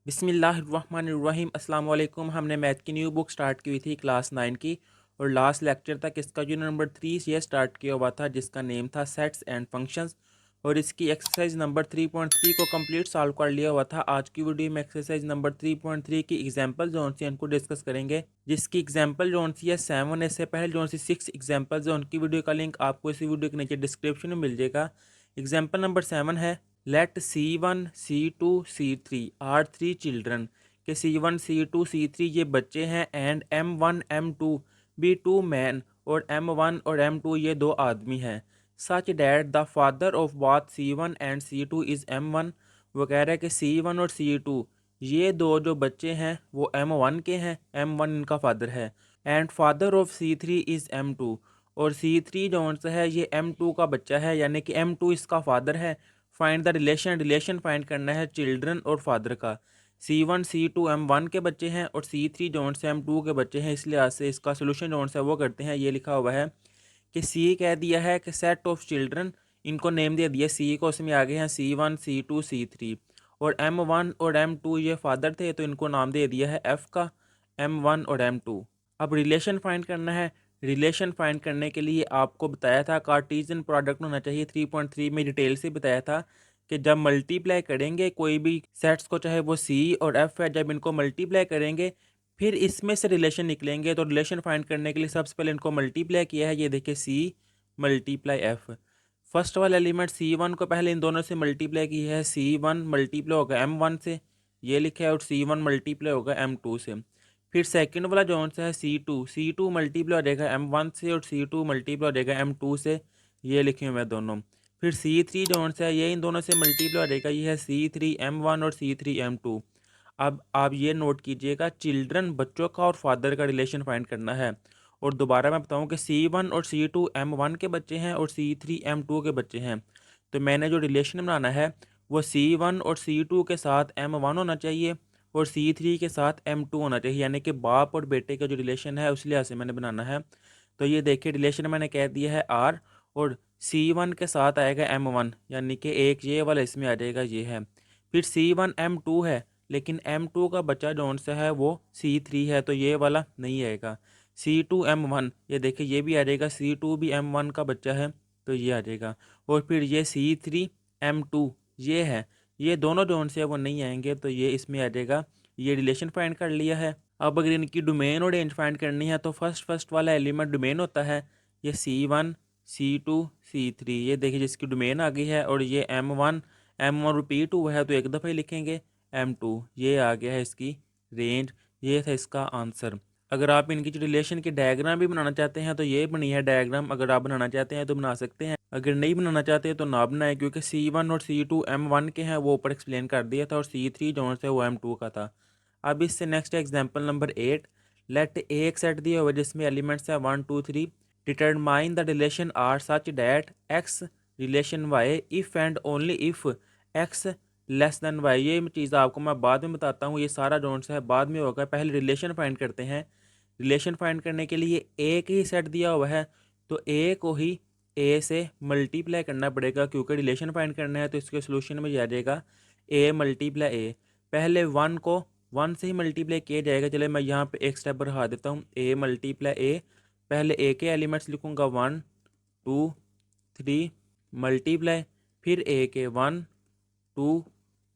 बिस्मिल्लाहिर्रहमानिर्रहीम अस्सलाम वालेकुम। हमने मैथ की न्यू बुक स्टार्ट की हुई थी क्लास 9 की, और लास्ट लेक्चर तक इसका जो नंबर 3 ये स्टार्ट किया हुआ था, जिसका नेम था सेट्स एंड फंक्शंस, और इसकी एक्सरसाइज नंबर 3.3 को कंप्लीट सॉल्व कर लिया हुआ था। आज की वीडियो में एक्सरसाइज नंबर 3.3 की एग्जांपल जोन सी उनको डिस्कस करेंगे, जिसकी एग्जांपल जोन सी है 7। इससे पहले जोन सी 6 एग्जांपल जोन की वीडियो का लिंक आपको इसी वीडियो के नीचे डिस्क्रिप्शन में मिल जाएगा। एग्जाम्पल नंबर 7 है, late C1 C2 C3 are three children, के C1 C2 C3 ये बच्चे हैं, and M1 M2 B to man, और M1 और M2 ये दो आदमी हैं। Such that the father of bath C1 and C2 is M1। वो कह रहा है कि C1 और C2 ये दो जो बच्चे हैं वो M1 के हैं, M1 इनका फादर है, and father of C3 is M2, और C3 जो सा है ये M2 का बच्चा है, यानी कि M2 इसका फादर है। फाइंड द रिलेशन फाइंड करना है चिल्ड्रन और फादर का। C1 C2 M1 के बच्चे हैं, और C3 जोन से M2 के बच्चे हैं। इसलिए आज से इसका सोल्यूशन जोन से वो करते हैं। ये लिखा हुआ है कि C कह दिया है कि सेट ऑफ चिल्ड्रन, इनको नेम दे दिया C को, उसमें आगे हैं C1 C2 C3, और M1 और M2 ये फादर थे तो इनको नाम दे दिया है F का, M1 और M2। अब रिलेशन फाइंड करना है। रिलेशन फाइंड करने के लिए आपको बताया था कार्टीजन प्रोडक्ट होना चाहिए। 3.3 में डिटेल से बताया था कि जब मल्टीप्लाई करेंगे कोई भी सेट्स को, चाहे वो C और F है, जब इनको मल्टीप्लाई करेंगे फिर इसमें से रिलेशन निकलेंगे। तो रिलेशन फाइंड करने के लिए सबसे पहले इनको मल्टीप्लाई किया है। ये देखिए C मल्टीप्लाई F। फर्स्ट वाला एलिमेंट C1 को पहले इन दोनों से मल्टीप्लाई किया है। C1 मल्टीप्लाई होगा M1 से, ये लिखा है, और C1 मल्टीप्लाई होगा M2 से। फिर सेकंड वाला जो सा है C2 मल्टीप्लाई हो जाएगा M1 से, और C2 मल्टीप्लाई हो जाएगा M2 से, ये लिखे हुए हैं दोनों। फिर C3 जो सा है ये इन दोनों से मल्टीप्लाई हो जाएगा, ये है C3 M1 और C3 M2। अब आप ये नोट कीजिएगा, चिल्ड्रन बच्चों का और फादर का रिलेशन फाइंड करना है। और दोबारा मैं बताऊं कि C1 और C2 M1 के बच्चे हैं, और C3 M2 के बच्चे हैं। तो मैंने जो रिलेशन बनाना है वो C1 और C2 के साथ M1 होना चाहिए, और C3 के साथ M2 होना चाहिए, यानी कि बाप और बेटे का जो रिलेशन है उस लिहाज से मैंने बनाना है। तो ये देखिए रिलेशन मैंने कह दिया है R, और C1 के साथ आएगा M1, यानी कि एक ये वाला इसमें आ जाएगा, ये है। फिर C1 M2 है, लेकिन M2 का बच्चा जौन सा है वो C3 है, तो ये वाला नहीं आएगा। C2 M1, ये देखिए ये भी आ जाएगा, C2 भी M1 का बच्चा है, तो ये आ जाएगा। और फिर ये C3 M2 ये है, ये दोनों जौन से है वो नहीं आएंगे, तो ये इसमें आ जाएगा। ये रिलेशन फाइंड कर लिया है। अब अगर इनकी डोमेन और रेंज फाइंड करनी है तो फर्स्ट वाला एलिमेंट डोमेन होता है, ये C1 C2 C3, ये देखिए जिसकी डोमेन आ गई है, और ये M1 रिपीट हुआ है तो एक दफ़ा ही लिखेंगे। M2 ये आ गया है इसकी रेंज। ये था इसका आंसर। अगर आप इनकी जो रिलेशन की डायग्राम भी बनाना चाहते हैं तो ये बनी है डायग्राम, अगर आप बनाना चाहते हैं तो बना सकते हैं, अगर नहीं बनाना चाहते तो ना बनाए, क्योंकि C1 और C2 M1 के हैं, वो ऊपर एक्सप्लेन कर दिया था, और C3 जो है वो M2 का था। अब इससे नेक्स्ट एग्जाम्पल नंबर 8, लेट एक सेट दिया हुआ जिसमें एलिमेंट्स है 1 2 3, determine the relation R such that x relation y if and only if x less than y. ये चीज़ आपको मैं बाद में बताता हूँ, ये सारा जोन सा है बाद में होगा। पहले रिलेशन फाइंड करते हैं। रिलेशन फाइंड करने के लिए एक ही सेट दिया हुआ है, तो ए को ही ए से मल्टीप्लाई करना पड़ेगा, क्योंकि रिलेशन फाइंड करना है। तो इसके सोल्यूशन में आ जाएगा ए मल्टीप्लाई ए। पहले 1 को 1 से ही मल्टीप्लाई किया जाएगा। चले मैं यहाँ पे एक स्टेप बढ़ा देता हूँ, ए मल्टीप्लाई ए। पहले ए के एलिमेंट्स लिखूँगा 1 2 3 मल्टीप्लाई, फिर ए के 1 2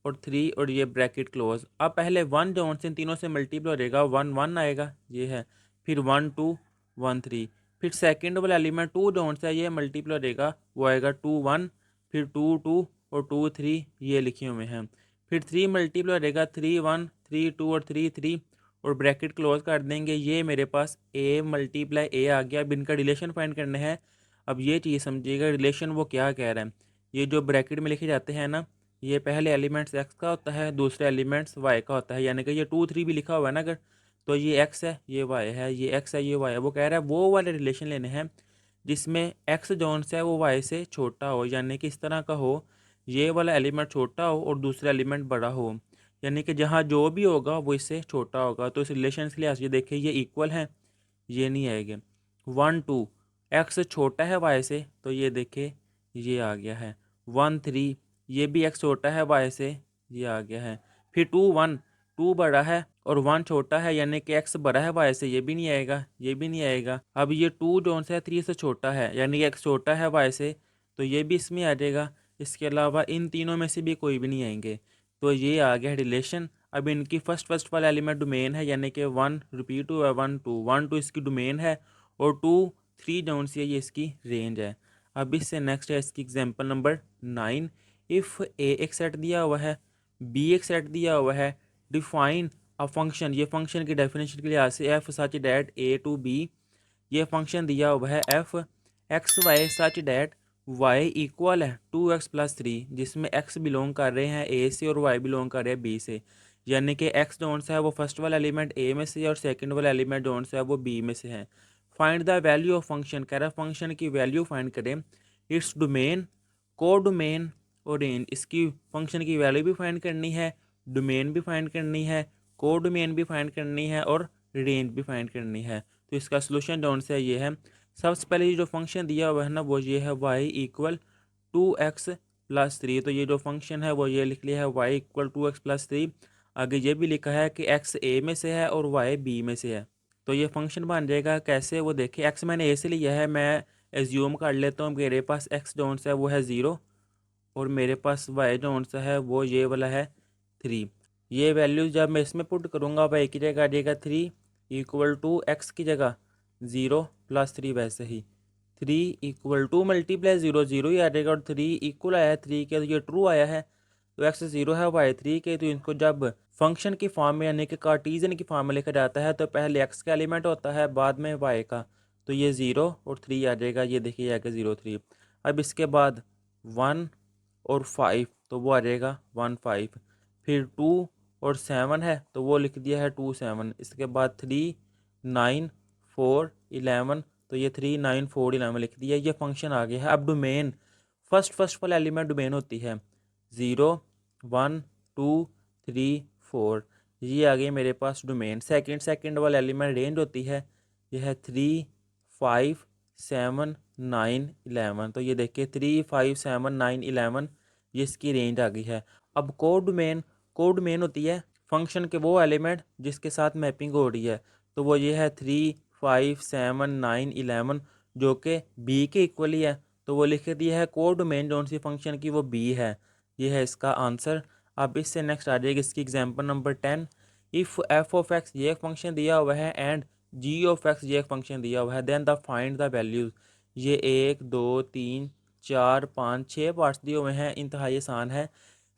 और 3, और ये ब्रैकेट क्लोज। अब पहले 1 जो से इन तीनों से मल्टीप्लाई हो जाएगा, 1 1 आएगा, ये है। फिर 1 2 1 3, फिर सेकंड वाला एलिमेंट 2 जो है ये मल्टीप्लाई हो जाएगा, वो आएगा 2 1, फिर 2 2 और 2 3, ये लिखे हुए हैं। फिर 3 मल्टीप्लाई हो जाएगा, 3 1 3 2 और 3 3, और ब्रैकेट क्लोज कर देंगे। ये मेरे पास ए मल्टीप्लाई ए आ गया। अब इनका रिलेशन फाइंड करना है। अब ये चीज़ समझिएगा रिलेशन वो क्या कह रहा है। ये जो ब्रैकेट में लिखे जाते हैं ना, ये पहले एलिमेंट्स एक्स का होता है, दूसरे एलिमेंट्स वाई का होता है, यानी कि ये 2 3 भी लिखा हुआ है ना अगर, तो ये एक्स है ये वाई है, ये एक्स है ये वाई है। वो कह रहा है वो वाले रिलेशन लेने हैं जिसमें एक्स जोन से है वो वाई से छोटा हो, यानी कि इस तरह का हो, ये वाला एलिमेंट छोटा हो और दूसरा एलिमेंट बड़ा हो, यानी कि जहाँ जो भी होगा वो इससे छोटा होगा। तो इस रिलेशन के लिहाज से देखिए ये इक्वल है, ये नहीं आएगा। 1 2 एक्स छोटा है वाई से, तो ये देखिए ये आ गया है। 1 3 ये भी एक्स छोटा है वाई से, ये आ गया है। फिर 2 1 टू बड़ा है और वन छोटा है, यानी कि एक्स बड़ा है वाई से, ये भी नहीं आएगा, ये भी नहीं आएगा। अब ये टू जो सा है थ्री से छोटा है, यानी कि एक्स छोटा है वाई से, तो ये भी इसमें आ जाएगा। इसके अलावा इन तीनों में से भी कोई भी नहीं आएंगे। तो ये आ गया रिलेशन। अब इनकी फर्स्ट वाला एलिमेंट डोमेन है, यानी कि वन रिपीट हुआ, वन टू इसकी डोमेन है, और टू थ्री जोन सी है, ये इसकी रेंज है। अब इससे नेक्स्ट है इसकी एग्जांपल नंबर 9। इफ़ ए एक सेट दिया हुआ है, बी एक सेट दिया हुआ है, डिफाइन अ फंक्शन, ये फंक्शन की डेफिनेशन के लिहाज से f such that a to b, ये फंक्शन दिया हुआ है f x y such that y equal है 2x+3, जिसमें एक्स बिलोंग कर रहे हैं ए से और वाई बिलोंग कर रहे हैं बी से, यानी कि एक्स जोन सा है वो फर्स्ट वाला एलिमेंट ए में से है और सेकंड वाला एलिमेंट जोन सा है वो बी में से है। Find the value of function, कह रहा है फंक्शन की वैल्यू फाइंड करें। इट्स डोमेन, को डोमेन और रेंज, इसकी फंक्शन की वैल्यू भी फाइंड करनी है, डोमेन भी फाइंड करनी है, को डोमेन भी फाइंड करनी है, और रेंज भी फाइंड करनी है। तो इसका सोल्यूशन जोन से ये है, सबसे पहले ये जो फंक्शन दिया हुआ है ना वो ये है वाई इक्वल 2x+3, तो ये जो फंक्शन है वो ये लिख लिया है वाई इक्वल 2x+3। आगे ये भी लिखा है कि एक्स ए में से है और वाई बी में से है। तो ये फंक्शन बन जाएगा कैसे, वो देखिए एक्स मैंने ए से लिया है, मैं एज्यूम कर लेता हूँ मेरे पास एक्स जोन सा है वो है 0, और मेरे पास वाई जोन सा है वो ये वाला है 3। ये वैल्यू जब मैं इसमें पुट करूँगा वाई की जगह आ जाएगा 3 इक्वल टू एक्स की जगह 0+3, वैसे ही 3 इक्वल टू मल्टीप्लाई 0 ही आ जाएगा, और 3 इक्वल आया है 3 के, तो ये ट्रू आया है। तो एक्स 0 है वाई 3 के, तो इनको जब फंक्शन की फॉर्म में यानी कि कार्टीजन की फॉर्म में लिखा जाता है तो पहले एक्स का एलिमेंट होता है, बाद में वाई का, तो ये 0 और 3 आ जाएगा, ये देखिए आगे 0 3। अब इसके बाद 1 और 5, तो वो आ जाएगा 1 5। फिर 2 और 7 है तो वो लिख दिया है 2 7। इसके बाद 3 9 4 11, तो ये 3 9 4 11 लिख दिया, ये फंक्शन आ गया है। अब डोमेन, फर्स्ट वाला एलिमेंट डोमेन होती है 0 1 2 3 4, ये आ गई मेरे पास डोमेन। सेकंड वाला एलिमेंट रेंज होती है, यह है 3 5 7 9 11, तो ये देखिए 3 5 7 9 11, ये इसकी रेंज आ गई है। अब को डोमेन होती है फंक्शन के वो एलिमेंट जिसके साथ मैपिंग हो रही है, तो वो ये है 3 5 7 9 11, जो कि बी के इक्वली है, तो वो लिख दिया है को डोमेन जो सी फंक्शन की वो बी है। ये है इसका आंसर। अब इससे नेक्स्ट आ जाएगी इसकी example number 10। If f of x ये एक फंक्शन दिया हुआ है एंड जी ऑफ एक्स ये एक फंक्शन दिया हुआ है, then the find the values, ये 1 2 3 4 5 6 पार्ट्स दिए हुए हैं, इंतहाई आसान है।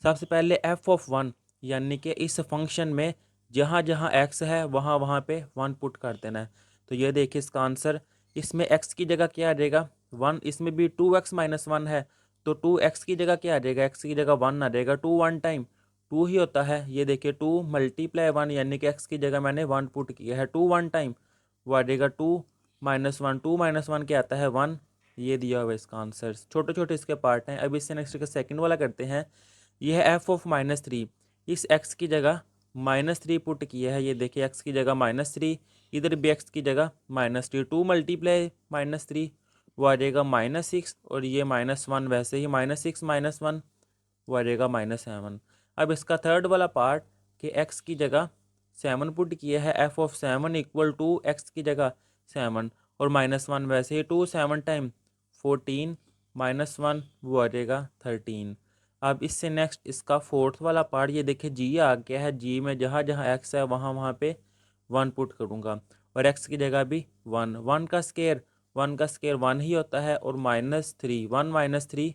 सबसे पहले एफ ऑफ वन, यानी कि इस फंक्शन में जहाँ जहाँ एक्स है वहाँ वहाँ पे वन पुट कर देना है। तो ये देखिए इसका आंसर, इसमें एक्स की जगह क्या आ जाएगा 1, इसमें भी 2x-1 है, तो 2x की जगह क्या आ जाएगा, एक्स की जगह 1 आ जाएगा, 2 1 टाइम 2 ही होता है। ये देखिए 2 मल्टीप्लाई 1, यानी कि एक्स की जगह मैंने 1 पुट किया है, 2 1 टाइम वो आ जाएगा 2-1, 2-1 क्या आता है 1, ये दिया हुआ है इसका आंसर। छोटे छोटे इसके पार्ट हैं। अब इससे नेक्स्ट का सेकंड वाला करते हैं। यह है एफ ऑफ -3, इस एक्स की जगह -3 पुट किया है, ये देखिए एक्स की जगह -3, इधर भी एक्स की जगह -3, 2 मल्टीप्लाई -3 वो आ जाएगा -6, और ये -1 वैसे ही -6 -1 वो आ जाएगा -7। अब इसका थर्ड वाला पार्ट कि एक्स की जगह 7 पुट किया है, f of 7 equal to x की जगह 7 और -1 वैसे ही 2 7 टाइम 14 -1 वो आ जाएगा 13। अब इससे नेक्स्ट इसका फोर्थ वाला पार्ट, ये देखिए जी आ गया है, जी में जहाँ जहाँ एक्स है वहाँ वहाँ पे 1 पुट करूँगा, और एक्स की जगह भी 1, 1 का स्केयर 1 ही होता है, और -3 1 -3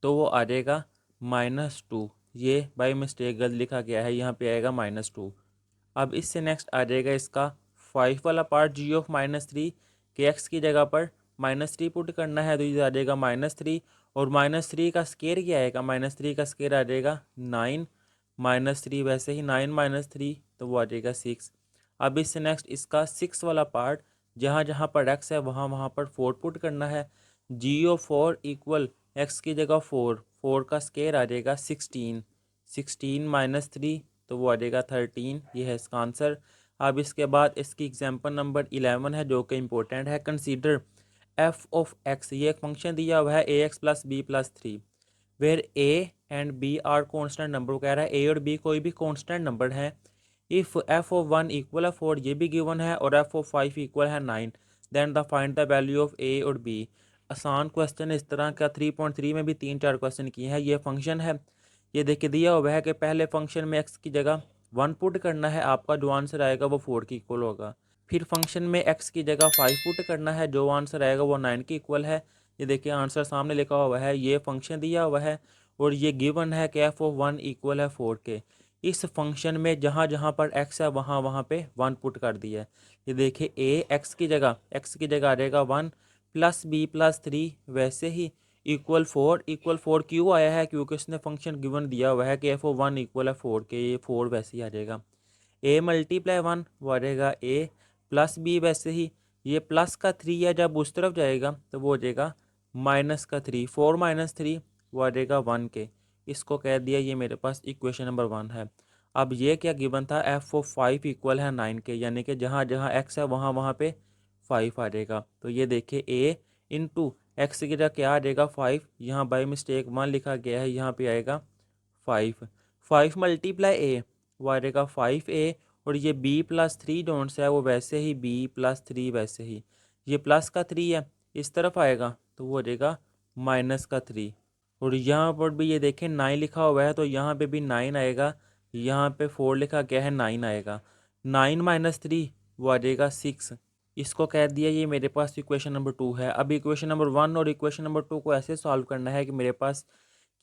तो वो आ जाएगा -2, ये बाई मिस्टेक गलत लिखा गया है, यहाँ पे आएगा -2। अब इससे नेक्स्ट आ जाएगा इसका 5 वाला पार्ट, जी ऑफ -3 के एक्स की जगह पर -3 पुट करना है, तो ये आ जाएगा -3, और -3 का स्केयर क्या आएगा, -3 का स्केयर आ जाएगा 9, -3 वैसे ही 9 -3 तो वो आ जाएगा 6। अब इससे नेक्स्ट इसका 6 वाला पार्ट, जहाँ जहाँ पर एक्स है वहाँ वहाँ पर 4 पुट करना है, जी ऑफ 4 इक्वल एक्स की जगह 4, 4 का स्केयर आ जाएगा 16, 16 -3 तो वो आ जाएगा 13, ये है इसका आंसर। अब इसके बाद इसकी एग्जांपल नंबर 11 है जो कि इंपॉर्टेंट है। कंसीडर एफ ऑफ एक्स, ये एक फंक्शन दिया हुआ है a x plus b plus 3, where a and b are constant number, कह रहा है ए और बी कोई भी कॉन्स्टेंट नंबर है, इफ़ एफ ऑफ 1 इक्वल है 4, ये भी गिवन है, और एफ ऑफ 5 इक्वल है 9, then the find the value of a और बी। आसान क्वेश्चन इस तरह का 3.3 में भी 3-4 क्वेश्चन किए हैं। ये फंक्शन है, ये देखिए दिया हुआ है कि पहले फंक्शन में एक्स की जगह 1 पुट करना है, आपका जो आंसर आएगा वो 4 के इक्वल होगा। फिर फंक्शन में एक्स की जगह 5 पुट करना है, जो आंसर आएगा वो 9 के इक्वल है। ये देखिए आंसर सामने लिखा हुआ है, ये फंक्शन दिया हुआ है और ये गिवन है कि एफ ऑफ 1 इक्वल है 4 के। इस फंक्शन में जहाँ जहाँ पर x है वहाँ वहाँ पे 1 पुट कर दिया है। ये देखिए a x की जगह आ जाएगा 1 प्लस बी प्लस 3, वैसे ही इक्वल 4 क्यों आया है, क्योंकि उसने फंक्शन गिवन दिया हुआ है कि एफ ओ 1 इक्वल है 4 के, ये 4 वैसे ही आ जाएगा। a मल्टीप्लाई 1 वो आ जाएगा a प्लस बी, वैसे ही ये प्लस का 3 है, जब उस तरफ जाएगा तो वो हो जाएगा माइनस का 3, 4 माइनस 3 वो आ जाएगा 1 के। इसको कह दिया, ये मेरे पास इक्वेशन नंबर 1 है। अब ये क्या गिवन था, एफ ऑफ 5 इक्वल है 9 के, यानी कि जहाँ जहाँ एक्स है वहाँ वहाँ पे 5 आ जाएगा। तो ये देखिए ए इंटू एक्स की जगह क्या आ जाएगा 5, यहाँ बाई मिस्टेक 1 लिखा गया है, यहाँ पे आएगा 5। 5 मल्टीप्लाई ए वो आ जाएगा 5a, और ये b प्लस 3 डोंट्स है वो वैसे ही b प्लस 3, वैसे ही ये प्लस का 3 है, इस तरफ आएगा तो वो हो जाएगा माइनस का 3। और यहाँ पर भी ये देखें 9 लिखा हुआ है, तो यहाँ पे भी 9 आएगा, यहाँ पे 4 लिखा गया है 9 आएगा। 9 माइनस 3 वो आ जाएगा 6। इसको कह दिया, ये मेरे पास इक्वेशन नंबर 2 है। अब इक्वेशन नंबर 1 और इक्वेशन नंबर 2 को ऐसे सॉल्व करना है कि मेरे पास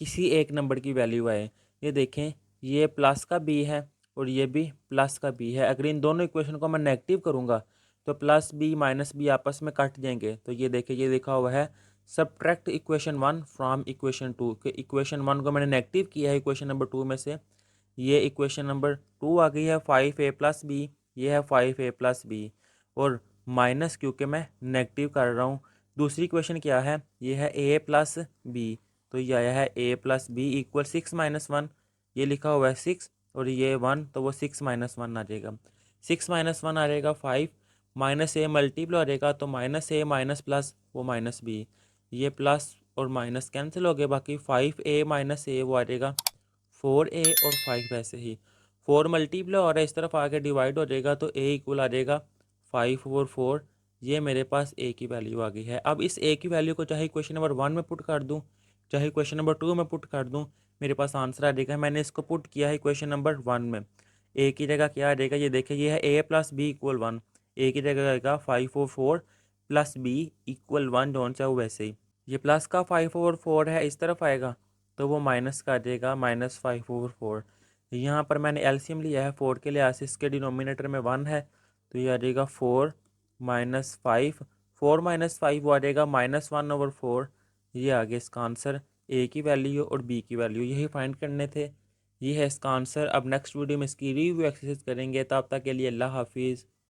किसी एक नंबर की वैल्यू आए। ये देखें, ये प्लस का बी है और ये भी प्लस का बी है। अगर इन दोनों इक्वेशन को मैं नेगेटिव करूँगा तो प्लस बी माइनस बी आपस में कट जाएंगे। तो ये देखिए, ये लिखा हुआ है सब्ट्रैक्ट इक्वेशन 1 फ्रॉम इक्वेशन 2, के इक्वेशन 1 को मैंने नेगेटिव किया है इक्वेशन नंबर 2 में से। ये इक्वेशन नंबर 2 आ गई है 5a प्लस बी, ये है 5a प्लस बी, और माइनस क्योंकि मैं नेगेटिव कर रहा हूँ। दूसरी इक्वेशन क्या है, ये है a प्लस बी, तो ये आया है a plus b equal 6 minus 1, ये लिखा हुआ है 6 और ये 1, तो वो 6 माइनस 1 आ जाएगा। 6 माइनस 1 आ जाएगा 5, माइनस ए मल्टीप्लाई हो जाएगा, तो माइनस ए माइनस प्लस वो माइनस बी, ये प्लस और माइनस कैंसिल हो गए, बाकी 5a माइनस ए वो आ जाएगा 4a, और 5 ऐसे ही 4 मल्टीप्लाई हो रहा है, इस तरफ आके डिवाइड हो जाएगा, तो a इक्वल आ जाएगा 5 और 4। ये मेरे पास a की वैल्यू आ गई है। अब इस a की वैल्यू को चाहे क्वेश्चन नंबर 1 में पुट कर दूँ, चाहे क्वेश्चन नंबर 2 में पुट कर दूँ, मेरे पास आंसर आ जाएगा। मैंने इसको पुट किया है क्वेश्चन नंबर 1 में। a की जगह क्या आ जाएगा, ये देखिए, ये है a plus b equal 1, a की जगह आएगा 5 और 4 प्लस b इक्वल 1, जो चाहे वैसे ही ये प्लस का 5 और 4 है, इस तरफ आएगा तो वो माइनस का आ जाएगा, माइनस 5 और 4। यहाँ पर मैंने एलसीएम लिया है 4 के लिहाज से, इसके डिनोमिनेटर में 1 है, तो ये आ जाएगा 4 माइनस 5, 4 माइनस 5 वो आ जाएगा माइनस 1 ओवर 4। ये आ गया इसका आंसर, ए की वैल्यू और बी की वैल्यू यही फाइंड करने थे। ये है इसका आंसर। अब नेक्स्ट वीडियो में इसकी रिव्यू एक्सरसाइज करेंगे, तब तक के लिए अल्लाह हाफिज़।